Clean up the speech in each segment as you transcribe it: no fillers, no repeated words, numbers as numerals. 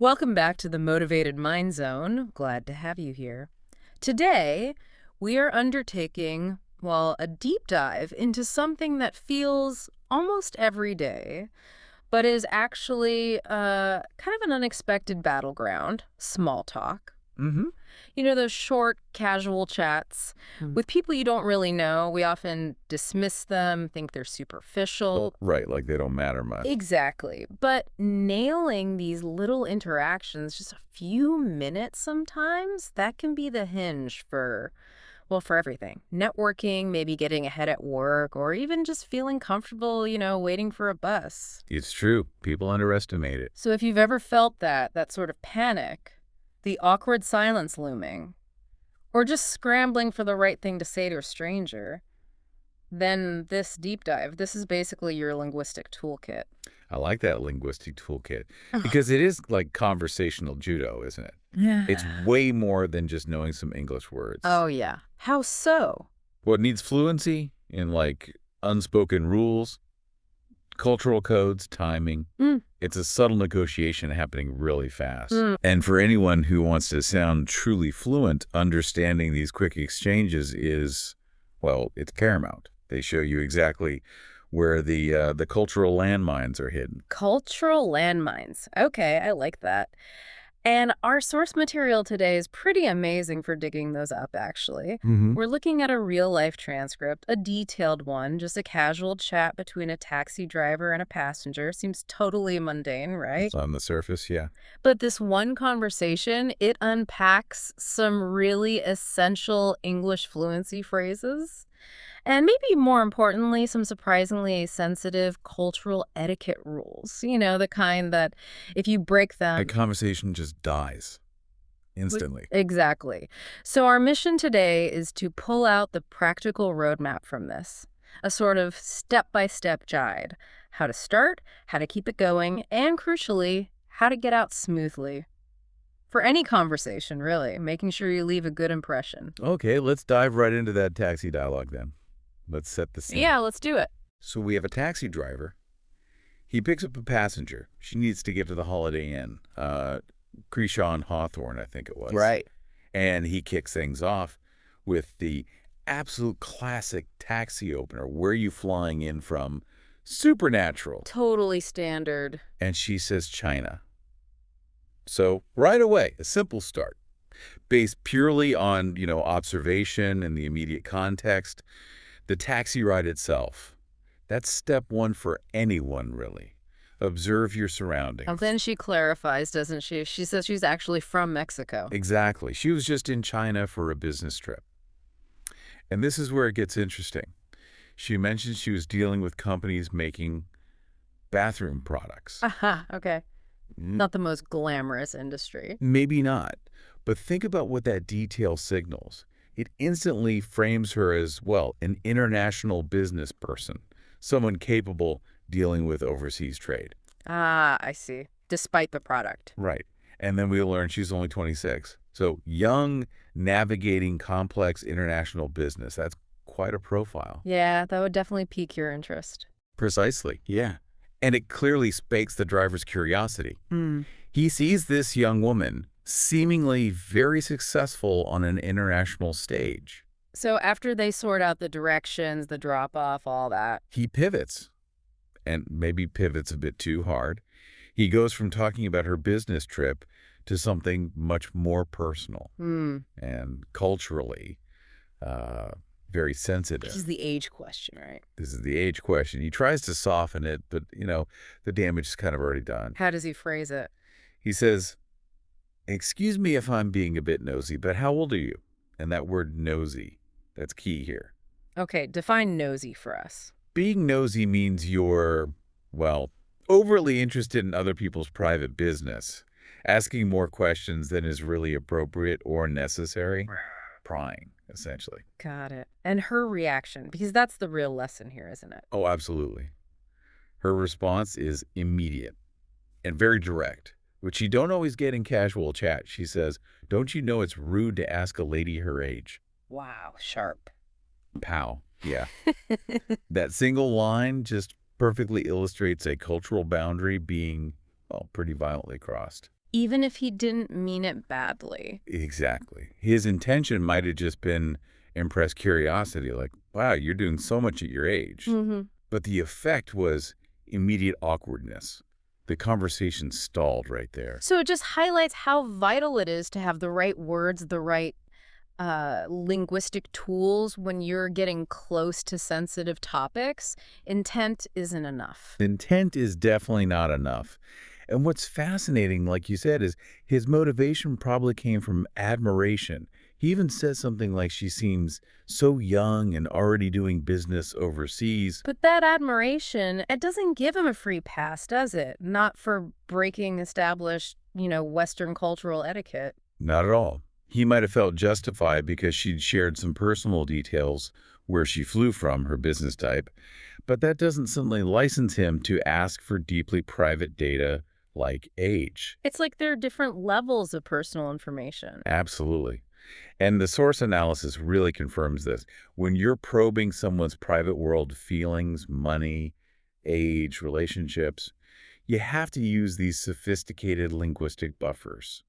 Welcome back to the Motivated Mind Zone. Glad to have you here. Today, we are undertaking, well, a deep dive into something that feels almost every day, but is actually kind of an unexpected battleground, small talk. Mm-hmm. You know, those short, casual chats with people you don't really know. We often dismiss them, think they're superficial. Right, like they don't matter much. Exactly. But nailing these little interactions, just a few minutes sometimes, that can be the hinge for, well, for everything. Networking, maybe getting ahead at work, or even just feeling comfortable, waiting for a bus. It's true. People underestimate it. So if you've ever felt that sort of panic, the awkward silence looming, or just scrambling for the right thing to say to a stranger, then this deep dive, this is basically your linguistic toolkit. I like that linguistic toolkit because it is like conversational judo, isn't it? It's Yeah. way more than just knowing some English words. Oh, yeah. How so? What needs fluency in like unspoken rules, cultural codes, timing. Mm. It's a subtle negotiation happening really fast. Mm. And for anyone who wants to sound truly fluent, understanding these quick exchanges is, well, it's paramount. They show you exactly where the cultural landmines are hidden. Cultural landmines. Okay, I like that. And our source material today is pretty amazing for digging those up, actually. Mm-hmm. We're looking at a real-life transcript, a detailed one, just a casual chat between a taxi driver and a passenger. Seems totally mundane, right? On the surface, yeah. But this one conversation, it unpacks some really essential English fluency phrases. And maybe more importantly, some surprisingly sensitive cultural etiquette rules. The kind that if you break A them. conversation just dies instantly. Exactly. So our mission today is to pull out the practical roadmap from this, a sort of step-by-step guide. How to start, how to keep it going, and crucially, how to get out smoothly. For any conversation, really, making sure you leave a good impression. Okay, let's dive right into that taxi dialogue then. Let's set the scene. Yeah, let's do it. So we have a taxi driver. He picks up a passenger. She needs to get to the Holiday Inn. Crenshaw and Hawthorne, I think it was. Right. And he kicks things off with the absolute classic taxi opener. Where are you flying in from? Supernatural. Totally standard. And she says China. So right away, a simple start. Based purely on, observation and the immediate context. The taxi ride itself. That's step one for anyone, really. Observe your surroundings. And then she clarifies, doesn't she? She says she's actually from Mexico. Exactly. She was just in China for a business trip. And this is where it gets interesting. She mentioned she was dealing with companies making bathroom products. Aha, okay. Not the most glamorous industry. Maybe not. But think about what that detail signals. It instantly frames her as, well, an international business person, someone capable dealing with overseas trade. Ah, I see. Despite the product. Right. And then we learn she's only 26. So young, navigating complex international business. That's quite a profile. Yeah, that would definitely pique your interest. Precisely. Yeah. And it clearly spakes the driver's curiosity. He sees this young woman seemingly very successful on an international stage. So after they sort out the directions, the drop-off, all that. He pivots, and maybe pivots a bit too hard. He goes from talking about her business trip to something much more personal and culturally very sensitive. This is the age question, right? This is the age question. He tries to soften it, but, the damage is kind of already done. How does he phrase it? He says, "Excuse me if I'm being a bit nosy, but how old are you?" And that word nosy, that's key here. Okay, define nosy for us. Being nosy means you're, well, overly interested in other people's private business, asking more questions than is really appropriate or necessary. Prying, essentially. Got it. And her reaction, because that's the real lesson here, isn't it? Oh, absolutely. Her response is immediate and very direct, which you don't always get in casual chat. She says, "Don't you know it's rude to ask a lady her age?" Wow, sharp. Pow. Yeah. That single line just perfectly illustrates a cultural boundary being, well, pretty violently crossed. Even if he didn't mean it badly. Exactly. His intention might have just been impress curiosity, like, wow, you're doing so much at your age. Hmm. But the effect was immediate awkwardness. The conversation stalled right there. So it just highlights how vital it is to have the right words, the right linguistic tools when you're getting close to sensitive topics. Intent isn't enough. Intent is definitely not enough. And what's fascinating, like you said, is his motivation probably came from admiration. He even says something like she seems so young and already doing business overseas. But that admiration, it doesn't give him a free pass, does it? Not for breaking established, Western cultural etiquette. Not at all. He might have felt justified because she'd shared some personal details where she flew from, her business type, but that doesn't suddenly license him to ask for deeply private data like age. It's like there are different levels of personal information. Absolutely. And the source analysis really confirms this. When you're probing someone's private world feelings, money, age, relationships, you have to use these sophisticated linguistic buffers,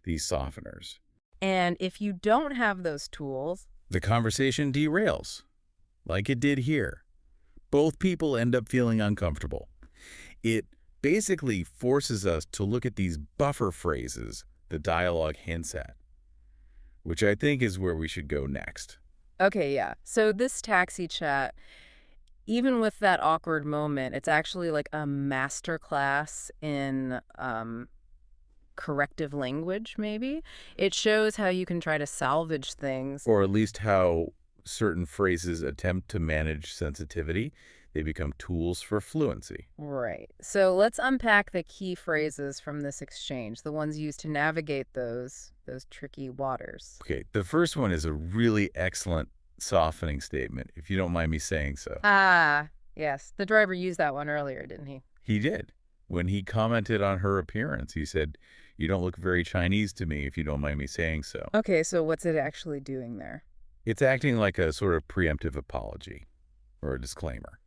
these softeners. And if you don't have those tools, The conversation derails, like it did here. Both people end up feeling uncomfortable. It basically forces us to look at these buffer phrases the dialogue hints at, which I think is where we should go next. okay, yeah. So this taxi chat, even with that awkward moment, it's actually like a master class in corrective language, maybe. It shows how you can try to salvage things. Or at least how certain phrases attempt to manage sensitivity. They become tools for fluency. Right. So let's unpack the key phrases from this exchange, the ones used to navigate those tricky waters. Okay, the first one is a really excellent softening statement, if you don't mind me saying so. Ah, yes. The driver used that one earlier, didn't he? He did. When he commented on her appearance, he said, "You don't look very Chinese to me, if you don't mind me saying so." Okay, so what's it actually doing there? It's acting like a sort of preemptive apology or a disclaimer.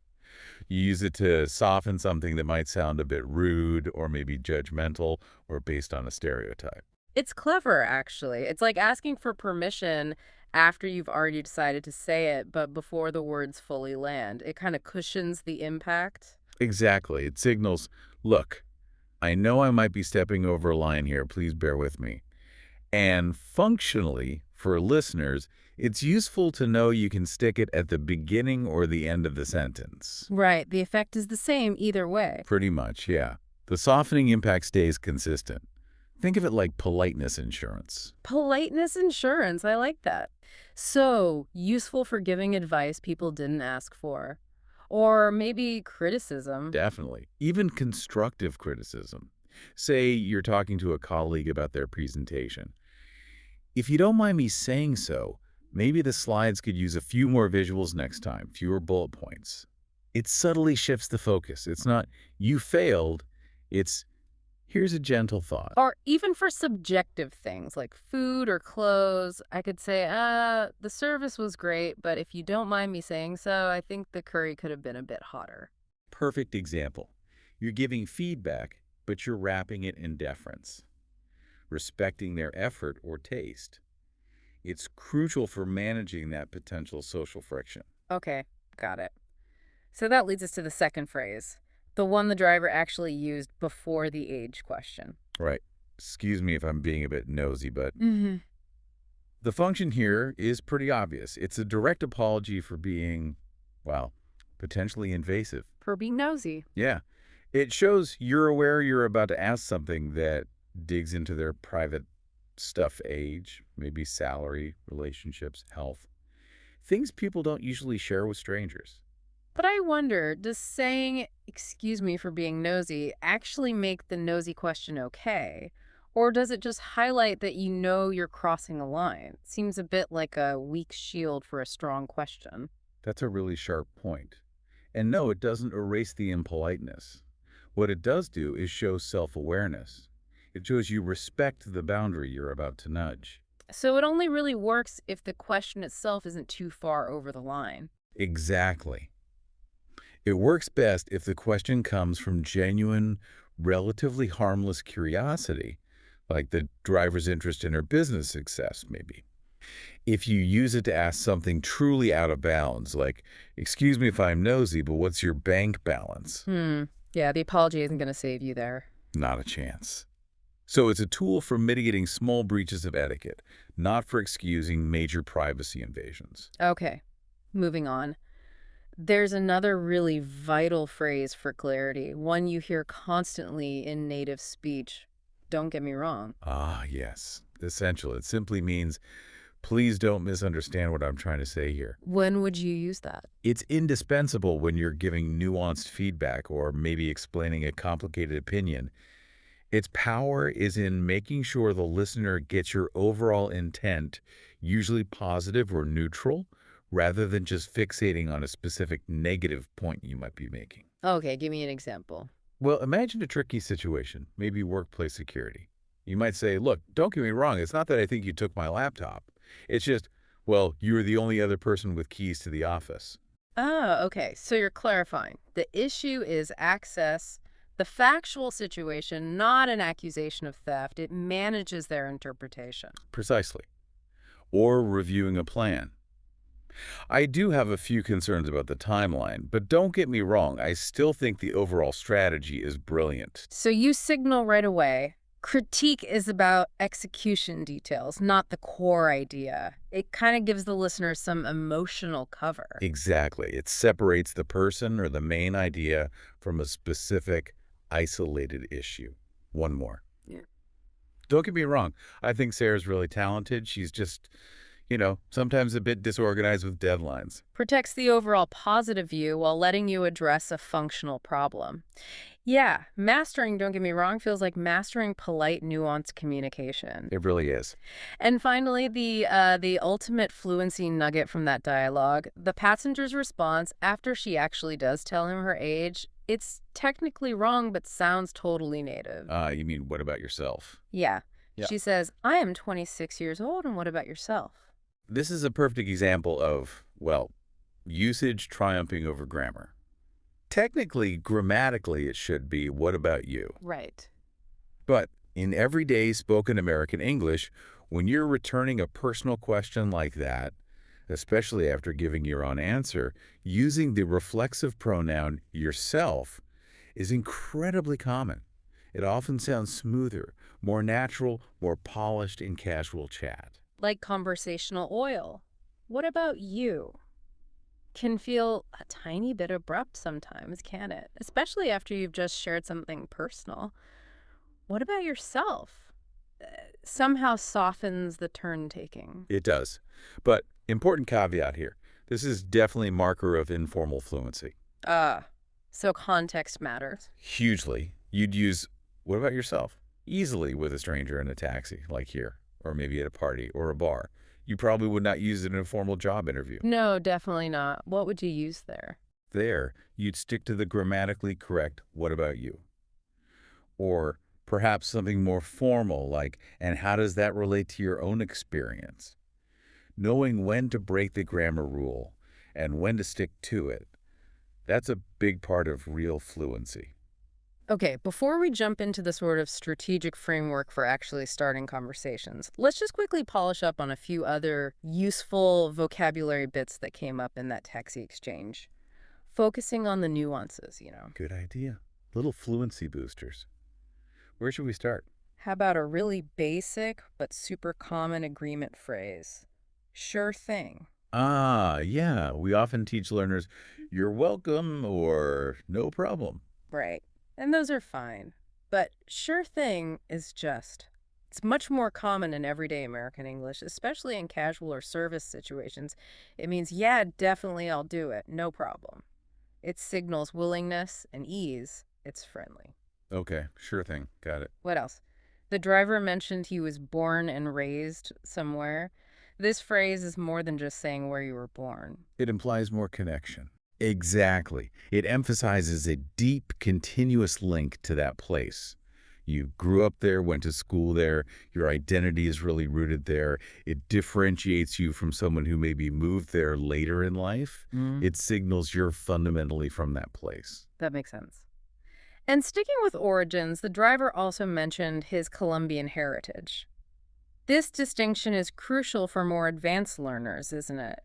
You use it to soften something that might sound a bit rude or maybe judgmental or based on a stereotype. It's clever, actually. It's like asking for permission after you've already decided to say it, but before the words fully land. It kind of cushions the impact. Exactly. It signals, look, I know I might be stepping over a line here. Please bear with me. And functionally, for listeners, it's useful to know you can stick it at the beginning or the end of the sentence. Right. The effect is the same either way. Pretty much, yeah. The softening impact stays consistent. Think of it like politeness insurance. Politeness insurance. I like that. So, useful for giving advice people didn't ask for. Or maybe criticism. Definitely. Even constructive criticism. Say you're talking to a colleague about their presentation. If you don't mind me saying so, maybe the slides could use a few more visuals next time, fewer bullet points. It subtly shifts the focus. It's not, you failed. It's, here's a gentle thought. Or even for subjective things like food or clothes, I could say, the service was great, but if you don't mind me saying so, I think the curry could have been a bit hotter. Perfect example. You're giving feedback, but you're wrapping it in deference, respecting their effort or taste. It's crucial for managing that potential social friction. Okay, got it. So that leads us to the second phrase, the one the driver actually used before the age question. Right. Excuse me if I'm being a bit nosy, but Mm-hmm. the function here is pretty obvious. It's a direct apology for being, well, potentially invasive. For being nosy. Yeah. It shows you're aware you're about to ask something that digs into their private stuff, age, maybe salary, relationships, health. Things people don't usually share with strangers. But I wonder, does saying, excuse me for being nosy, actually make the nosy question okay? Or does it just highlight that you know you're crossing a line? Seems a bit like a weak shield for a strong question. That's a really sharp point. And no, it doesn't erase the impoliteness. What it does do is show self-awareness. It shows you respect the boundary you're about to nudge. So it only really works if the question itself isn't too far over the line. Exactly. It works best if the question comes from genuine, relatively harmless curiosity, like the driver's interest in her business success, maybe. If you use it to ask something truly out of bounds, like, excuse me if I'm nosy, but what's your bank balance? Hmm. Yeah, the apology isn't going to save you there. Not a chance. So it's a tool for mitigating small breaches of etiquette, not for excusing major privacy invasions. Okay, moving on. There's another really vital phrase for clarity, one you hear constantly in native speech. Don't get me wrong. Ah, yes. Essential. It simply means, please don't misunderstand what I'm trying to say here. When would you use that? It's indispensable when you're giving nuanced feedback or maybe explaining a complicated opinion. Its power is in making sure the listener gets your overall intent, usually positive or neutral, rather than just fixating on a specific negative point you might be making. Okay, give me an example. Well, imagine a tricky situation, maybe workplace security. You might say, look, don't get me wrong, it's not that I think you took my laptop. It's just, well, you were the only other person with keys to the office. Oh, okay. So you're clarifying. The issue is access, the factual situation, not an accusation of theft. It manages their interpretation. Precisely. Or reviewing a plan. I do have a few concerns about the timeline, but don't get me wrong, I still think the overall strategy is brilliant. So you signal right away. Critique is about execution details, not the core idea. It kind of gives the listener some emotional cover. Exactly. It separates the person or the main idea from a specific, isolated issue. One more. Yeah. Don't get me wrong, I think Sarah's really talented. She's just, sometimes a bit disorganized with deadlines. Protects the overall positive view while letting you address a functional problem. Yeah, mastering, don't get me wrong, feels like mastering polite, nuanced communication. It really is. And finally, the ultimate fluency nugget from that dialogue, the passenger's response after she actually does tell him her age, it's technically wrong but sounds totally native. You mean, what about yourself? Yeah. Yeah. She says, I am 26 years old, and what about yourself? This is a perfect example of, well, usage triumphing over grammar. Technically, grammatically, it should be, what about you? Right. But in everyday spoken American English, when you're returning a personal question like that, especially after giving your own answer, using the reflexive pronoun yourself is incredibly common. It often sounds smoother, more natural, more polished in casual chat. Like conversational oil. What about you? Can feel a tiny bit abrupt sometimes, can it? Especially after you've just shared something personal. What about yourself? Somehow softens the turn taking. It does. But important caveat here. This is definitely a marker of informal fluency. So context matters. Hugely. You'd use, what about yourself? Easily with a stranger in a taxi, like here, or maybe at a party or a bar. You probably would not use it in a formal job interview. No, definitely not. What would you use there? There, you'd stick to the grammatically correct, what about you? Or perhaps something more formal like, and how does that relate to your own experience? Knowing when to break the grammar rule and when to stick to it, that's a big part of real fluency. Okay, before we jump into the sort of strategic framework for actually starting conversations, let's just quickly polish up on a few other useful vocabulary bits that came up in that taxi exchange. Focusing on the nuances. Good idea. Little fluency boosters. Where should we start? How about a really basic but super common agreement phrase? Sure thing. Ah, yeah. We often teach learners, you're welcome or no problem. Right. And those are fine. But sure thing is it's much more common in everyday American English, especially in casual or service situations. It means, yeah, definitely I'll do it. No problem. It signals willingness and ease. It's friendly. Okay, sure thing. Got it. What else? The driver mentioned he was born and raised somewhere. This phrase is more than just saying where you were born. It implies more connection. Exactly. It emphasizes a deep, continuous link to that place. You grew up there, went to school there, your identity is really rooted there. It differentiates you from someone who maybe moved there later in life. It signals you're fundamentally from that place. That makes sense. And sticking with origins, the driver also mentioned his Colombian heritage. This distinction is crucial for more advanced learners, isn't it?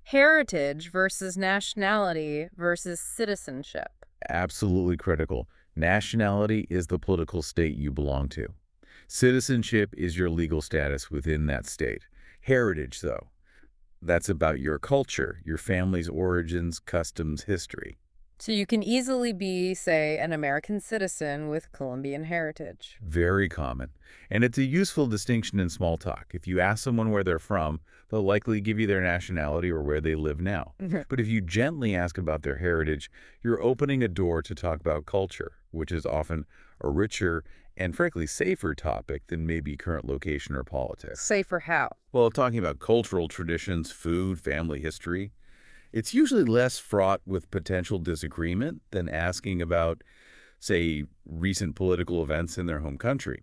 Heritage versus nationality versus citizenship. Absolutely critical. Nationality is the political state you belong to. Citizenship is your legal status within that state. Heritage, though, that's about your culture, your family's origins, customs, history. So you can easily be, say, an American citizen with Colombian heritage. Very common. And it's a useful distinction in small talk. If you ask someone where they're from, they'll likely give you their nationality or where they live now. But if you gently ask about their heritage, you're opening a door to talk about culture, which is often a richer and frankly safer topic than maybe current location or politics. Safer how? Well, talking about cultural traditions, food, family history, it's usually less fraught with potential disagreement than asking about, say, recent political events in their home country.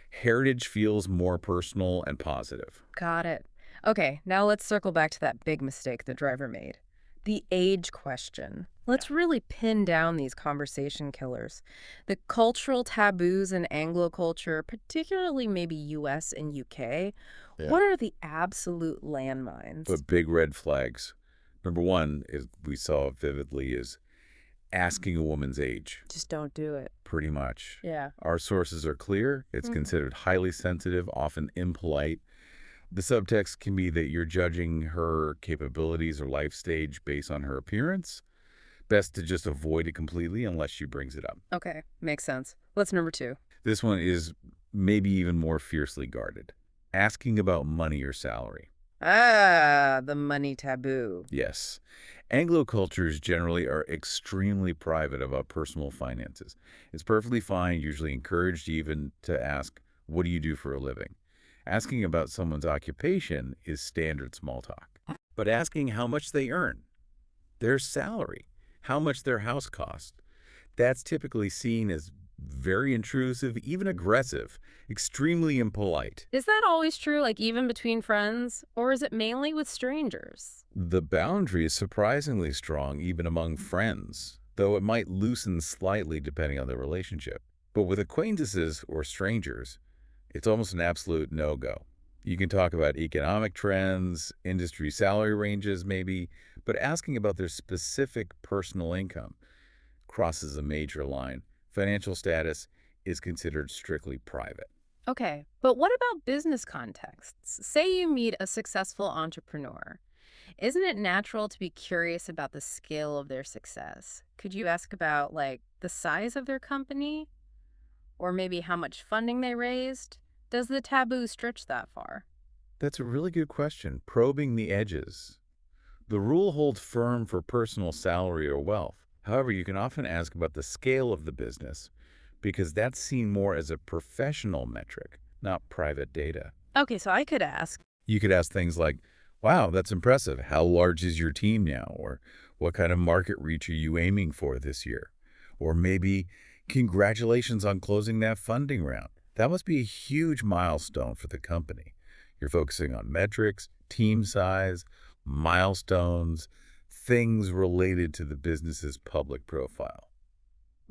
Heritage feels more personal and positive. Got it. Okay, now let's circle back to that big mistake the driver made. The age question. Let's really pin down these conversation killers. The cultural taboos in Anglo culture, particularly maybe US and UK, Yeah. what are the absolute landmines? But big red flags. Number one, is we saw vividly, is asking a woman's age, Just don't do it. pretty much. Yeah. Our sources are clear. It's considered highly sensitive, often impolite. The subtext can be that you're judging her capabilities or life stage based on her appearance. Best to just avoid it completely unless she brings it up. Okay, makes sense. What's number two? This one is maybe even more fiercely guarded. Asking about money or salary. Ah, the money taboo. Yes. Anglo cultures generally are extremely private about personal finances. It's perfectly fine, usually encouraged even, to ask, what do you do for a living? Asking about someone's occupation is standard small talk. But asking how much they earn, their salary, how much their house costs, that's typically seen as very intrusive, even aggressive, extremely impolite. Is that always true, like even between friends? Or is it mainly with strangers? The boundary is surprisingly strong even among friends, though it might loosen slightly depending on the relationship. But with acquaintances or strangers, it's almost an absolute no-go. You can talk about economic trends, industry salary ranges maybe, but asking about their specific personal income crosses a major line. Financial status is considered strictly private. Okay, but what about business contexts? Say you meet a successful entrepreneur. Isn't it natural to be curious about the scale of their success? Could you ask about, like, the size of their company? Or maybe how much funding they raised? Does the taboo stretch that far? That's a really good question, probing the edges. The rule holds firm for personal salary or wealth. However, you can often ask about the scale of the business because that's seen more as a professional metric, not private data. Okay, so I could ask, You could ask things like, wow, that's impressive. How large is your team now? Or what kind of market reach are you aiming for this year? Or maybe, congratulations on closing that funding round. That must be a huge milestone for the company. You're focusing on metrics, team size, milestones, things related to the business's public profile.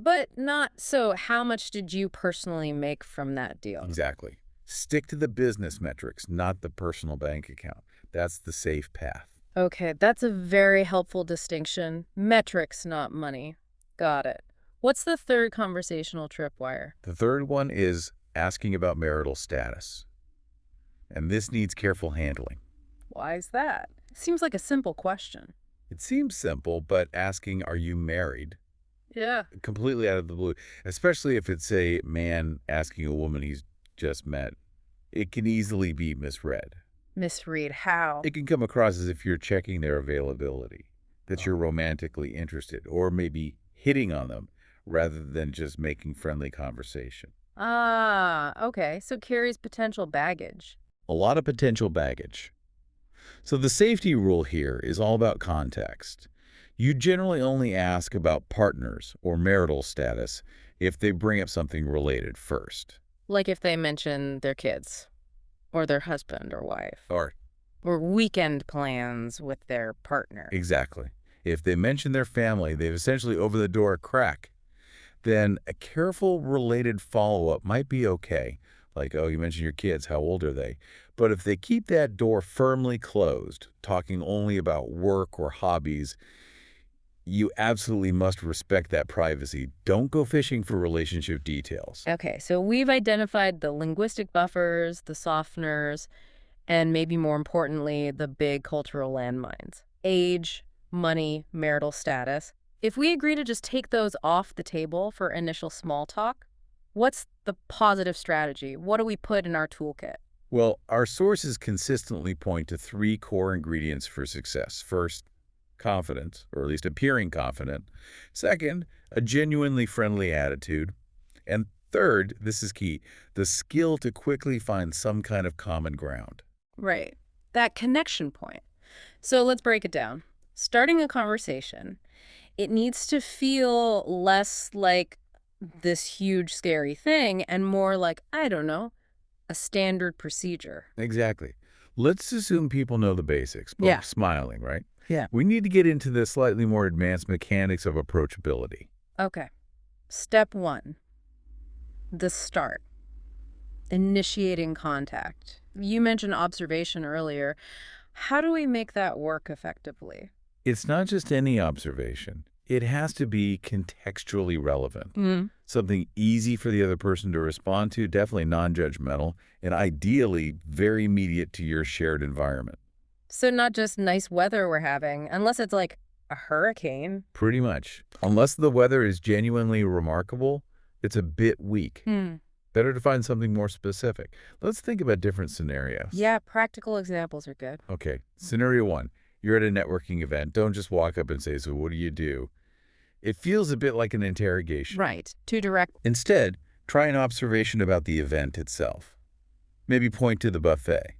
but not so how much did you personally make from that deal? Exactly. Stick to the business metrics, not the personal bank account. That's the safe path. Okay, that's a very helpful distinction. Metrics, not money. Got it. What's the third conversational tripwire? The third one is asking about marital status. And this needs careful handling. Why is that? Seems like a simple question. It seems simple, but asking, are you married? Yeah. Completely out of the blue, especially if it's a man asking a woman he's just met, it can easily be misread. Misread how? It can come across as if you're checking their availability, that you're romantically interested, or maybe hitting on them rather than just making friendly conversation. Ah, okay. So carries potential baggage. A lot of potential baggage. So the safety rule here is all about context. You generally only ask about partners or marital status if they bring up something related first. Like if they mention their kids, or their husband or wife, Or or weekend plans with their partner. exactly. If they mention their family, they've essentially over the door crack. then a careful related follow-up might be okay. Like, oh, you mentioned your kids, how old are they? But if they keep that door firmly closed, talking only about work or hobbies, you absolutely must respect that privacy. Don't go fishing for relationship details. Okay, so we've identified the linguistic buffers, the softeners, and maybe more importantly, the big cultural landmines. Age, money, marital status. If we agree to just take those off the table for initial small talk, what's the positive strategy? What do we put in our toolkit? Well, our sources consistently point to three core ingredients for success. First, confidence, or at least appearing confident. Second, a genuinely friendly attitude. And third, this is key, the skill to quickly find some kind of common ground. Right. That connection point. So let's break it down. Starting a conversation, it needs to feel less like this huge, scary thing and more like, I don't know, a standard procedure. Exactly. Let's assume people know the basics, Yeah. both smiling, right? Yeah. We need to get into the slightly more advanced mechanics of approachability. Okay. Step one, the start, initiating contact. You mentioned observation earlier. How do we make that work effectively? It's not just any observation. It has to be contextually relevant. Mm. Something easy for the other person to respond to, definitely non-judgmental, and ideally very immediate to your shared environment. So not just nice weather we're having, unless it's like a hurricane. Pretty much. Unless the weather is genuinely remarkable, it's a bit weak. Hmm. Better to find something more specific. Let's think about different scenarios. Yeah, practical examples are good. Okay, scenario one. You're at a networking event. Don't just walk up and say, so what do you do? It feels a bit like an interrogation. Right. Too direct. Instead, try an observation about the event itself. Maybe point to the buffet.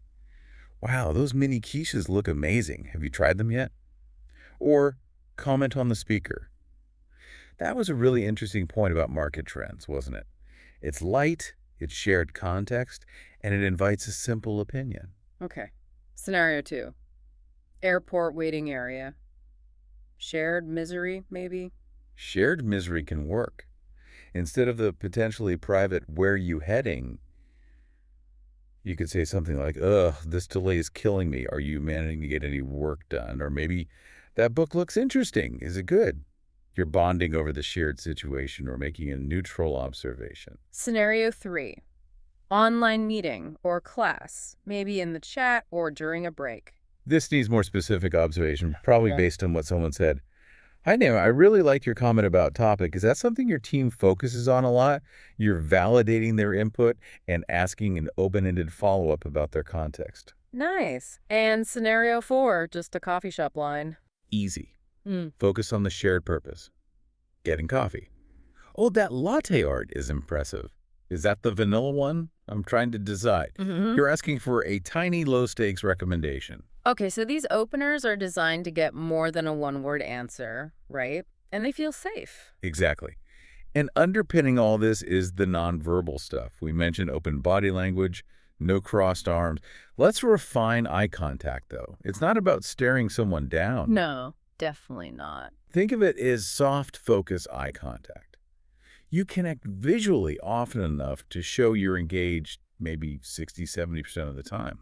Wow, those mini quiches look amazing. Have you tried them yet? Or comment on the speaker. That was a really interesting point about market trends, wasn't it? It's light, it's shared context, and it invites a simple opinion. Okay. Scenario two. Airport waiting area. Shared misery, maybe? Shared misery can work. Instead of the potentially private, where you heading, you could say something like, ugh, this delay is killing me. Are you managing to get any work done? Or maybe, that book looks interesting. Is it good? You're bonding over the shared situation or making a neutral observation. Scenario three. Online meeting or class, maybe in the chat or during a break. This needs more specific observation, probably Okay. based on what someone said. Hi, Naima. I really like your comment about topic. Is that something your team focuses on a lot? You're validating their input and asking an open-ended follow-up about their context. Nice. And scenario four, just a coffee shop line. Easy. Hmm. Focus on the shared purpose. Getting coffee. Oh, that latte art is impressive. Is that the vanilla one? I'm trying to decide. Mm-hmm. You're asking for a tiny low-stakes recommendation. Okay, so these openers are designed to get more than a one-word answer, right? And they feel safe. Exactly. And underpinning all this is the nonverbal stuff. We mentioned open body language, no crossed arms. Let's refine eye contact, though. It's not about staring someone down. No, definitely not. Think of it as soft focus eye contact. You connect visually often enough to show you're engaged maybe 60–70% of the time.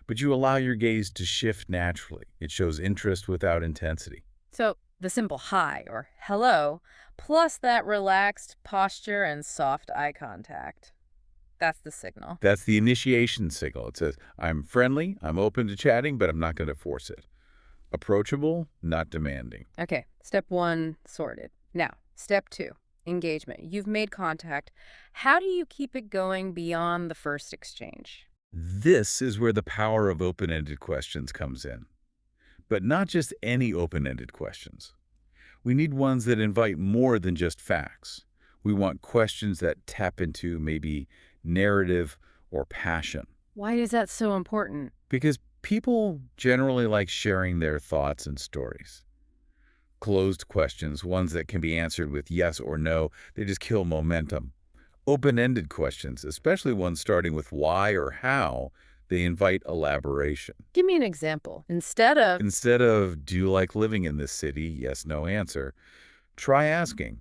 But you allow your gaze to shift naturally. It shows interest without intensity. So the simple hi or hello, plus that relaxed posture and soft eye contact. That's the signal. That's the initiation signal. It says, I'm friendly, I'm open to chatting, but I'm not going to force it. Approachable, not demanding. Okay, step one, sorted. Now, step two, engagement. You've made contact. How do you keep it going beyond the first exchange? This is where the power of open-ended questions comes in. But not just any open-ended questions. We need ones that invite more than just facts. We want questions that tap into maybe narrative or passion. Why is that so important? Because people generally like sharing their thoughts and stories. Closed questions, ones that can be answered with yes or no, they just kill momentum. Open-ended questions, especially ones starting with why or how, they invite elaboration. Give me an example. Instead of, Do you like living in this city? Yes, no answer. Try asking,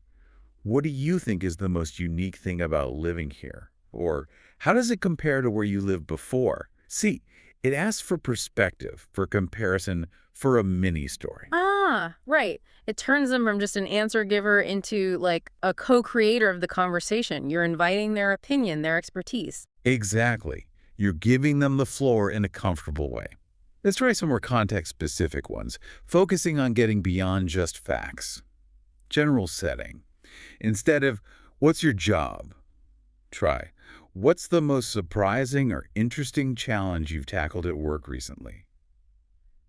What do you think is the most unique thing about living here? Or how does it compare to where you lived before? See, it asks for perspective, for comparison, for a mini story. Ah, right. It turns them from just an answer giver into like a co-creator of the conversation. You're inviting their opinion, their expertise. Exactly. You're giving them the floor in a comfortable way. Let's try some more context-specific ones, focusing on getting beyond just facts. General setting. Instead of, what's your job? Try, what's the most surprising or interesting challenge you've tackled at work recently?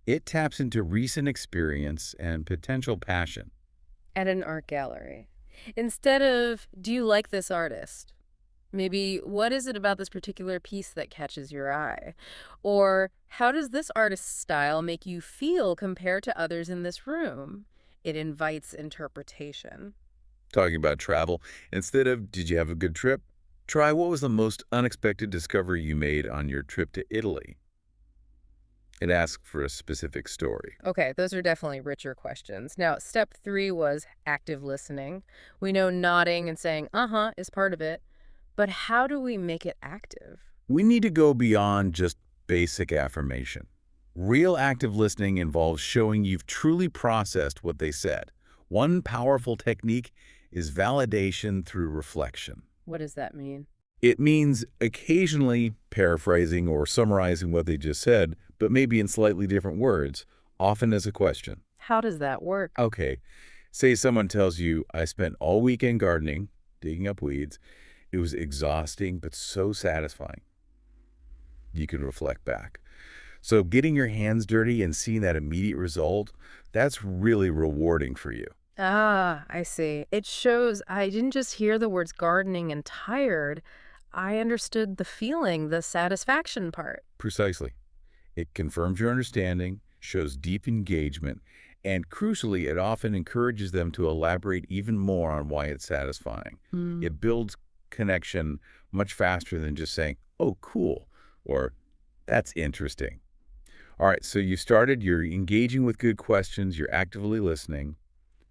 It taps into recent experience and potential passion. At an art gallery. Instead of, do you like this artist? Maybe, what is it about this particular piece that catches your eye? Or, how does this artist's style make you feel compared to others in this room? It invites interpretation. Talking about travel, instead of, did you have a good trip? Try, what was the most unexpected discovery you made on your trip to Italy? It asks for a specific story. Okay, those are definitely richer questions. Now, step 3 was active listening. We know nodding and saying, uh-huh, is part of it. But how do we make it active? We need to go beyond just basic affirmation. Real active listening involves showing you've truly processed what they said. One powerful technique is validation through reflection. What does that mean? It means occasionally paraphrasing or summarizing what they just said, but maybe in slightly different words, often as a question. How does that work? Okay, say someone tells you, I spent all weekend gardening, digging up weeds. It was exhausting, but so satisfying. You can reflect back. So getting your hands dirty and seeing that immediate result, that's really rewarding for you. Ah, I see. It shows I didn't just hear the words gardening and tired. I understood the feeling, the satisfaction part. Precisely. It confirms your understanding, shows deep engagement, and crucially, it often encourages them to elaborate even more on why it's satisfying. Hmm. It builds connection much faster than just saying, oh, cool, or that's interesting. All right, so you started, you're engaging with good questions, you're actively listening.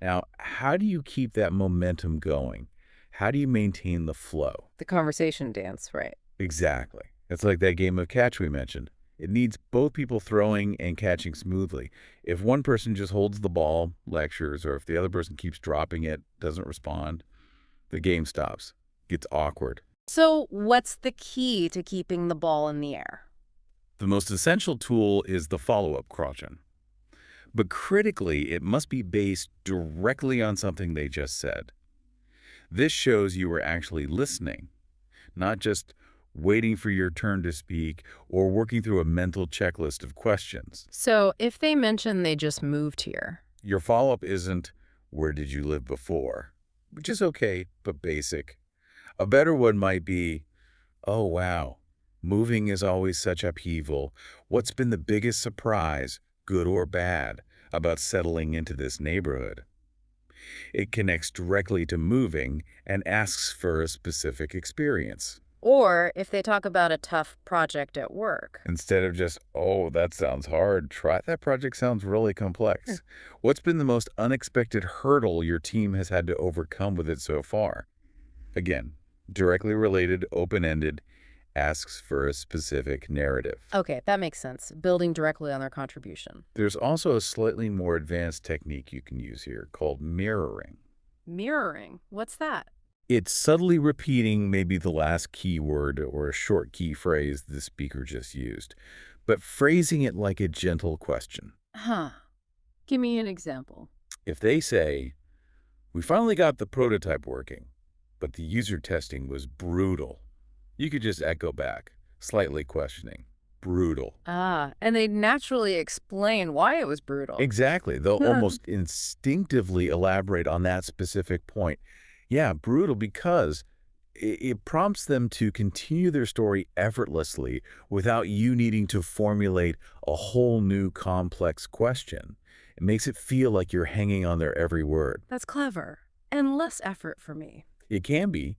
Now, how do you keep that momentum going? How do you maintain the flow? The conversation dance, right? Exactly. It's like that game of catch we mentioned. It needs both people throwing and catching smoothly. If one person just holds the ball, lectures, or if the other person keeps dropping it, doesn't respond, the game stops. Gets awkward. So, what's the key to keeping the ball in the air? The most essential tool is the follow-up question. But critically, it must be based directly on something they just said. This shows you were actually listening, not just waiting for your turn to speak or working through a mental checklist of questions. So, if they mention they just moved here. Your follow-up isn't, where did you live before? Which is okay, but basic. A better one might be, oh, wow, moving is always such upheaval. What's been the biggest surprise, good or bad, about settling into this neighborhood? It connects directly to moving and asks for a specific experience. Or if they talk about a tough project at work. Instead of just, oh, that sounds hard, try that project sounds really complex. What's been the most unexpected hurdle your team has had to overcome with it so far? Again, directly related, open-ended, asks for a specific narrative. Okay, that makes sense. Building directly on their contribution. There's also a slightly more advanced technique you can use here called mirroring. Mirroring. What's that? It's subtly repeating maybe the last keyword or a short key phrase the speaker just used, but phrasing it like a gentle question. Huh. Give me an example. If they say, we finally got the prototype working, but the user testing was brutal, you could just echo back, slightly questioning, brutal. Ah, and they naturally explain why it was brutal. Exactly. They'll almost instinctively elaborate on that specific point. Yeah, brutal because it prompts them to continue their story effortlessly without you needing to formulate a whole new complex question. It makes it feel like you're hanging on their every word. That's clever. And less effort for me. It can be,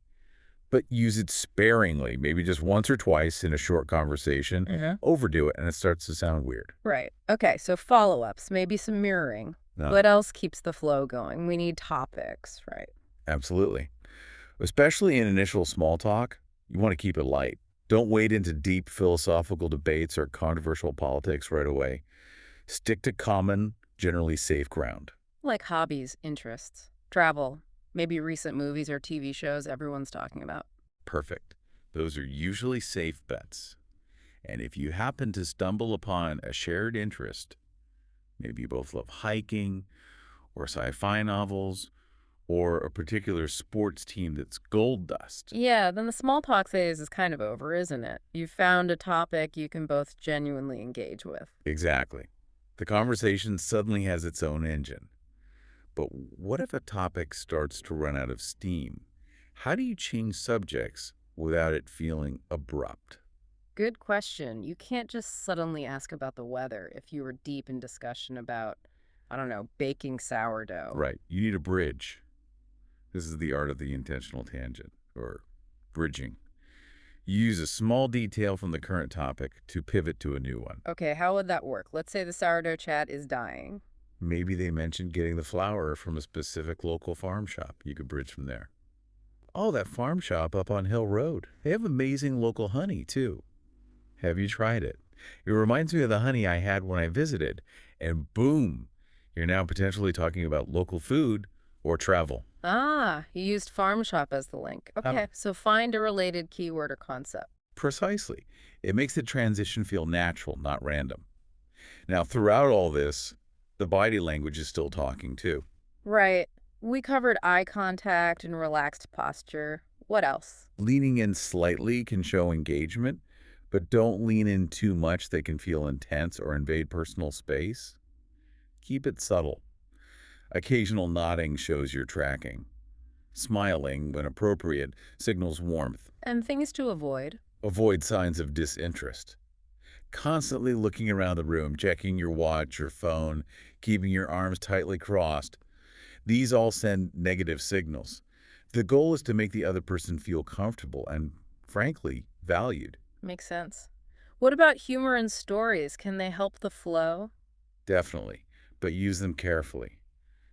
but use it sparingly, maybe just once or twice in a short conversation. Overdo it, and it starts to sound weird. Right. Okay, so follow-ups, maybe some mirroring. No. What else keeps the flow going? We need topics, right? Absolutely. Especially in initial small talk, you want to keep it light. Don't wade into deep philosophical debates or controversial politics right away. Stick to common, generally safe ground. Like hobbies, interests, travel, maybe recent movies or TV shows everyone's talking about. Perfect. Those are usually safe bets. And if you happen to stumble upon a shared interest, maybe you both love hiking or sci-fi novels or a particular sports team that's gold dust. Yeah, then the small talk phase is kind of over, isn't it? You've found a topic you can both genuinely engage with. Exactly. The conversation suddenly has its own engine. But what if a topic starts to run out of steam? How do you change subjects without it feeling abrupt? Good question. You can't just suddenly ask about the weather if you were deep in discussion about, I don't know, baking sourdough. Right. You need a bridge. This is the art of the intentional tangent, or bridging. You use a small detail from the current topic to pivot to a new one. Okay, how would that work? Let's say the sourdough chat is dying. Maybe they mentioned getting the flour from a specific local farm shop. You could bridge from there. Oh, that farm shop up on Hill Road. They have amazing local honey, too. Have you tried it? It reminds me of the honey I had when I visited. And boom, you're now potentially talking about local food or travel. Ah, you used farm shop as the link. Um, Okay, so find a related keyword or concept. Precisely. It makes the transition feel natural, not random. Now, throughout all this, the body language is still talking, too. Right. We covered eye contact and relaxed posture. What else? Leaning in slightly can show engagement, but don't lean in too much that can feel intense or invade personal space. Keep it subtle. Occasional nodding shows you're tracking. Smiling, when appropriate, signals warmth. And things to avoid. Avoid signs of disinterest. Constantly looking around the room, checking your watch or phone, keeping your arms tightly crossed. These all send negative signals. The goal is to make the other person feel comfortable and, frankly, valued. Makes sense. What about humor and stories? Can they help the flow? Definitely, but use them carefully.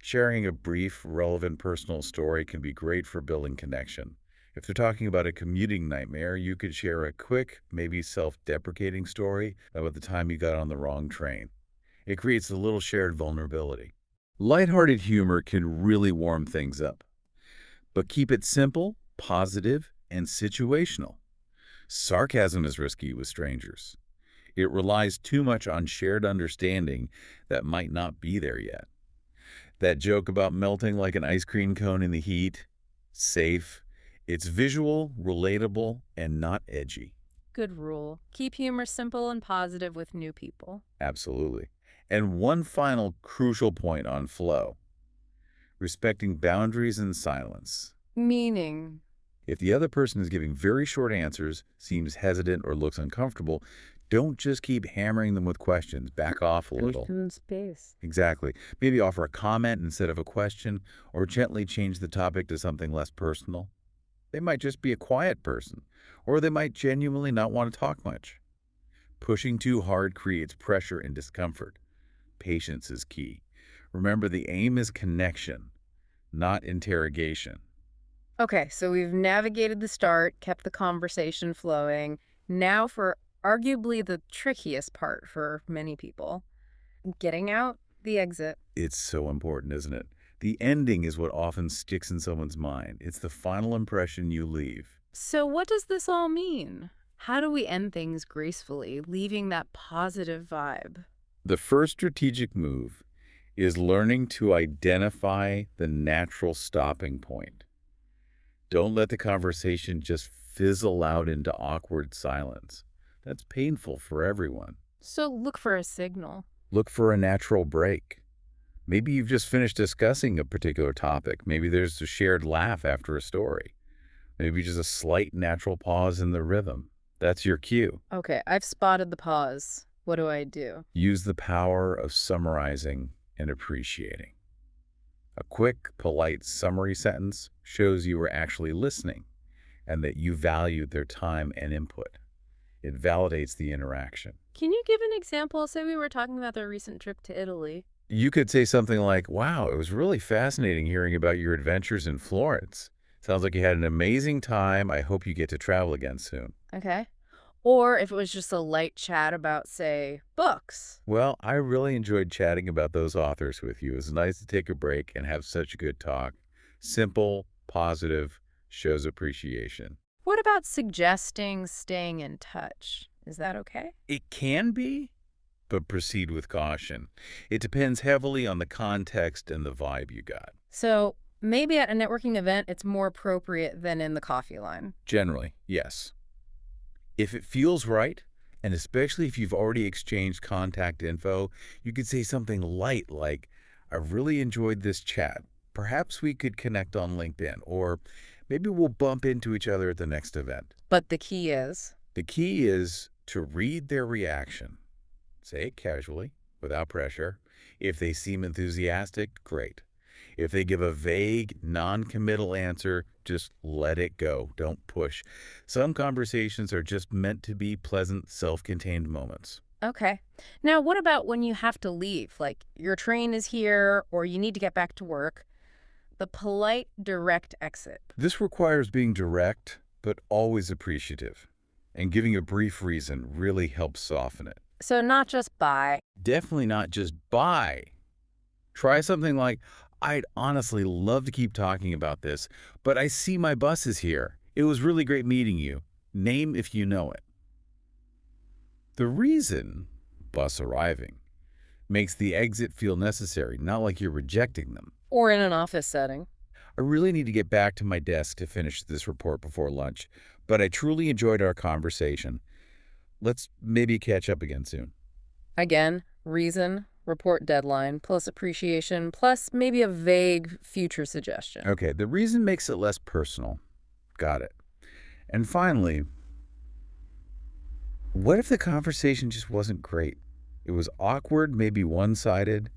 Sharing a brief, relevant personal story can be great for building connection. If they're talking about a commuting nightmare, you could share a quick, maybe self-deprecating story about the time you got on the wrong train. It creates a little shared vulnerability. Lighthearted humor can really warm things up, but keep it simple, positive, and situational. Sarcasm is risky with strangers. It relies too much on shared understanding that might not be there yet. That joke about melting like an ice cream cone in the heat, safe. It's visual, relatable, and not edgy. Good rule. Keep humor simple and positive with new people. Absolutely. And one final crucial point on flow: respecting boundaries and silence. Meaning. If the other person is giving very short answers, seems hesitant, or looks uncomfortable, don't just keep hammering them with questions. Back off a little. Space. Exactly. Maybe offer a comment instead of a question, or gently change the topic to something less personal. They might just be a quiet person, or they might genuinely not want to talk much. Pushing too hard creates pressure and discomfort. Patience is key. Remember, the aim is connection, not interrogation. Okay, so we've navigated the start, kept the conversation flowing. Now for arguably the trickiest part for many people, getting out the exit. It's so important, isn't it? The ending is what often sticks in someone's mind. It's the final impression you leave. So what does this all mean? How do we end things gracefully, leaving that positive vibe? The first strategic move is learning to identify the natural stopping point. Don't let the conversation just fizzle out into awkward silence. That's painful for everyone. So look for a signal. Look for a natural break. Maybe you've just finished discussing a particular topic. Maybe there's a shared laugh after a story. Maybe just a slight natural pause in the rhythm. That's your cue. Okay, I've spotted the pause. What do I do? Use the power of summarizing and appreciating. A quick, polite summary sentence shows you were actually listening and that you valued their time and input. It validates the interaction. Can you give an example? Say we were talking about the recent trip to Italy. You could say something like, wow, it was really fascinating hearing about your adventures in Florence. Sounds like you had an amazing time. I hope you get to travel again soon. Okay. Or if it was just a light chat about, say, books. Well, I really enjoyed chatting about those authors with you. It was nice to take a break and have such a good talk. Simple, positive, shows appreciation. What about suggesting staying in touch? Is that okay? It can be, but proceed with caution. It depends heavily on the context and the vibe you got. So maybe at a networking event, it's more appropriate than in the coffee line. Generally, yes. If it feels right, and especially if you've already exchanged contact info, you could say something light like, I really enjoyed this chat. Perhaps we could connect on LinkedIn, or maybe we'll bump into each other at the next event. But the key is, The key is to read their reaction. Say it casually, without pressure. If they seem enthusiastic, great. If they give a vague, non-committal answer, just let it go. Don't push. Some conversations are just meant to be pleasant, self-contained moments. okay. Now, what about when you have to leave? Like your train is here or you need to get back to work? The polite, direct exit. This requires being direct, but always appreciative. And giving a brief reason really helps soften it. So not just bye. Definitely not just bye. Try something like, I'd honestly love to keep talking about this, but I see my bus is here. It was really great meeting you. Name if you know it. The reason, bus arriving, makes the exit feel necessary, not like you're rejecting them. Or in an office setting. I really need to get back to my desk to finish this report before lunch, but I truly enjoyed our conversation. Let's maybe catch up again soon. Again, reason, report deadline, plus appreciation, plus maybe a vague future suggestion. Okay, the reason makes it less personal. Got it. And finally, what if the conversation just wasn't great? It was awkward, maybe one-sided,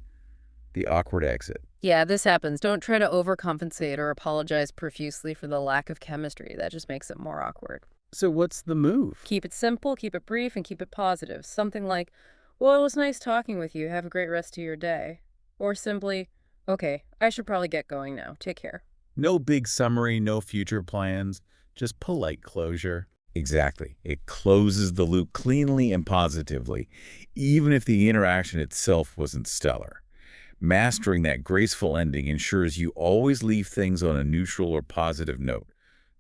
the awkward exit. Yeah, this happens. Don't try to overcompensate or apologize profusely for the lack of chemistry. That just makes it more awkward. So what's the move? Keep it simple, keep it brief, and keep it positive. Something like, well, it was nice talking with you. Have a great rest of your day. Or simply, okay, I should probably get going now. Take care. No big summary, no future plans, just polite closure. Exactly. It closes the loop cleanly and positively, even if the interaction itself wasn't stellar. Mastering that graceful ending ensures you always leave things on a neutral or positive note,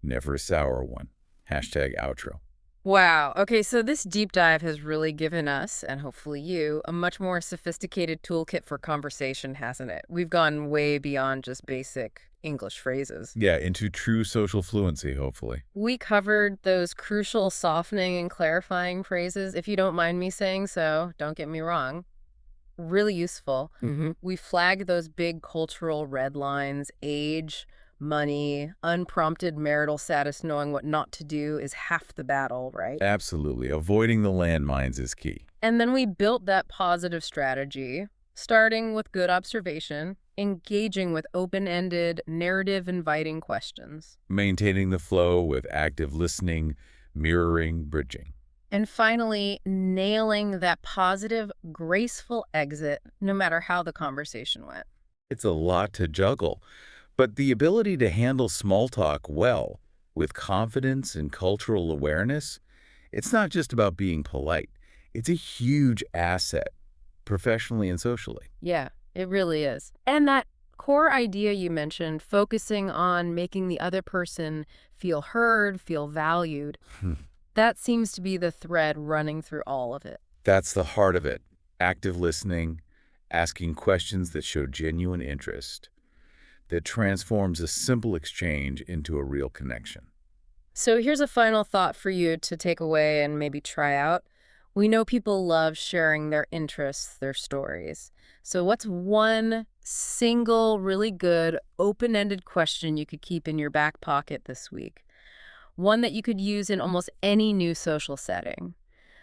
never a sour one. Hashtag outro. Wow. Okay, so this deep dive has really given us, and hopefully you, a much more sophisticated toolkit for conversation, hasn't it? We've gone way beyond just basic English phrases. Yeah, into true social fluency, hopefully. We covered those crucial softening and clarifying phrases, if you don't mind me saying so. Don't get me wrong. Really useful. We flagged those big cultural red lines: age, money, unprompted marital status. Knowing what not to do is half the battle, right? Absolutely. Avoiding the landmines is key. And then we built that positive strategy, starting with good observation, engaging with open-ended, narrative-inviting questions, Maintaining the flow with active listening, mirroring, bridging. and finally, nailing that positive, graceful exit, no matter how the conversation went. It's a lot to juggle, but the ability to handle small talk well, with confidence and cultural awareness, it's not just about being polite. It's a huge asset, professionally and socially. Yeah, it really is. And that core idea you mentioned, focusing on making the other person feel heard, feel valued, that seems to be the thread running through all of it. That's the heart of it. Active listening, asking questions that show genuine interest, that transforms a simple exchange into a real connection. So here's a final thought for you to take away and maybe try out. We know people love sharing their interests, their stories. So what's one single, really good, open-ended question you could keep in your back pocket this week? One that you could use in almost any new social setting.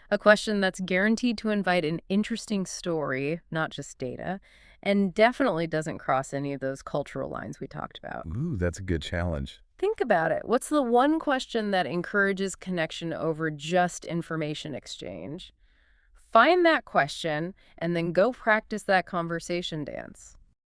A question that's guaranteed to invite an interesting story, not just data, and definitely doesn't cross any of those cultural lines we talked about. Ooh, that's a good challenge. Think about it. What's the one question that encourages connection over just information exchange? Find that question and then go practice that conversation dance.